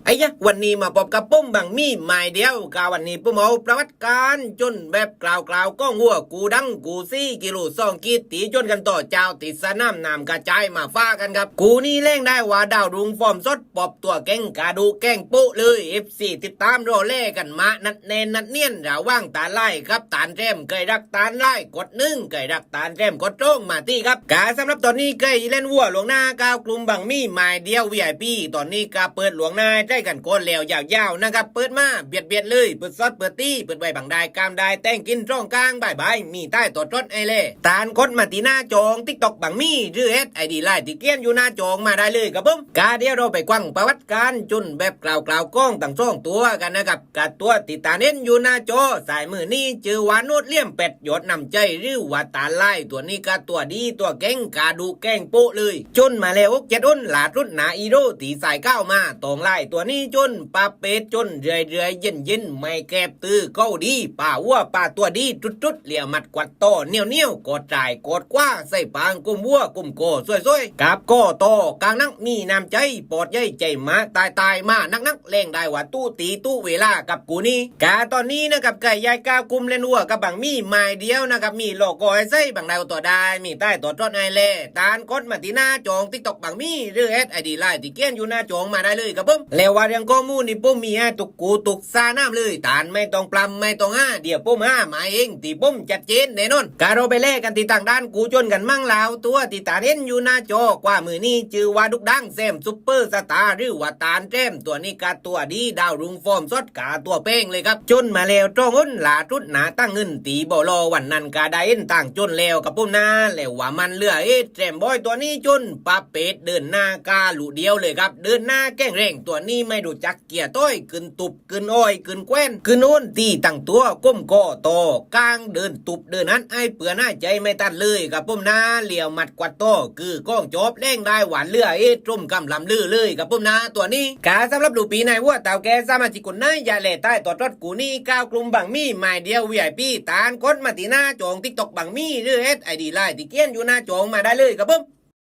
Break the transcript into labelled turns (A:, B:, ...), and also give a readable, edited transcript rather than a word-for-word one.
A: ไอ้ยะวันนี้มาพบกับปุ้มบังมี่หมายเดียวกาวันนี้ปุ้มเอาประวัติการจนแบบกล่าวก็งัวกูดังกูซี่กิโลซองกีตีจนกันต่อเจ้าติดสนามนามกระจายมาฟ้ากันครับกูนี่เล่งได้ว่าดาวรุงฟอร์มสดปอบตัวเก่งกาดูแก่งปุ๊เลยF4ติดตามรอเล่กันมานัดแนนนัดเนียนระว่างตาไล่ครับตานแรมเคยรักตานไล่กด1เคยรักตานแรมกดตรงมาที่ครับกาสำหรับตอนนี้เคยเล่นวัวหลวงหน้ากาวกลุ่มบังมี่หมายเดียว VIP ตอนนี้กาเปิดหลวงหน้าได้กันก้นแล้วยาวๆนะครับเปิดมาเบียดเลยเปิดซอดเปิดตี้เปิดใบบังได้กามได้แต่งกินร่องกลางบายมีใต้ตัวรถไอเล่ตานกดมาตีหน้าจองติ๊กตอกบังมี่หรือID ไลน์ที่เกี้ยนอยู่หน้าจองมาได้เลยครับผมกาเดียวเราไปกว้างประวัติการจุนแบบกล่าวก้องต่างช่องตัวกันนะครับกัดตัวติดตาเน้นอยู่หน้าจอสายมือนี่เจอวานโนดเลี่ยมเป็ดหยดนำใจหรือว่าตาไล่ตัวนี้กาตัวดีตัวเก่งกาดูแกงโป๊ะเลยจนมาแล้วเจ็ดอ้นหลาดรุ่นหนาอีโรตีสายก้าวมาตองไล่ตัวนี้จนปาเป็ดจนเรื่อยเย็นไม่แกบตื้อเก้าดีป่าวัวป่าตัวดีจุดเหลี่ยมัดกวัดโตเนียวกดจ่ายกดกว่าใส่ปางกุมวัวกุมโกสวยกับโกโตกลางนักมีน้ำใจปอดใยใจมาตายมานักเล่งได้ว่าตู้ตีตู้เวลากับกูนี่กาตอนนี้นะครับไก่ยายกากุมเล่นวัวกับบังมีไม้เดียวนะครับมีโลโก้ไอ้ไส้บังดาวตัวได้มีใต้ตัวรถไอเล่ตานกดมาที่หน้าจองติ๊กตอกบังมีหรือID ไลน์ที่เกี้ยนอยู่หน้าจองมาได้เลยครับผมแล้วว่าเรื่องข้อมูลนี่ผมมีให้ตุกกูตุกซาน้ำเลยตานไม่ต้องปลำไม่ต้องเดี๋ยวผมมาเองตีผมจัดเจนแน่นอนกาเราไปแลกกันตีต่างด้านกูจนกันมั่งลาวตัวตีตาเน้นอยู่หน้าจอกว่ามือนี่จือว่าดุกดังแซมซุปเปอร์สตาร์หรือว่าตานแต้มตัวนี้กาตัวดีดาวรุงฟอร์มสดกาตัวเป้งเลยครับจนมาแล้วตรงอ้นหลาทุดหนาตั้งเงินตีบอลอวันนั้นกาได้เอ็นต่างจนแล้วกับผมนาแล้วว่ามันเลือแจมบอยตัวนี้จนปาเป็ดเดินหน้ากาหลุเดียวเลยครับเดินหน้าแก้งเร่งตัวนี้ไม่ดูจักเกียร์ต้อยขึ้นตุบขึ้นอ้อยขึ้นแคว้นขึ้นโอนตีตั้งตัวก้มก่อโตกลางเดินตุบเดินนั้นไอเปื่อหน้าใจไม่ตัดเลยกับผมนาเหลี่ยวมัดกวัดโตคือก้องจบเล่งได้หวานเลือตรุ่มกำลำลือเลยกับผมนาตัวนี้กาสำหรับดูปีในวัวเต่าแกสามารถจิกุนนายยาเล่ใต้ตัวรถกูนี่ก้าวกลุ่มบังมี่หมายเดียว VIP ตานกดมาตีหน้าจองติ๊กตอกบังมี่หรือID ไลน์ที่เกี้ยนอยู่หน้าจองมาได้เลยครับผม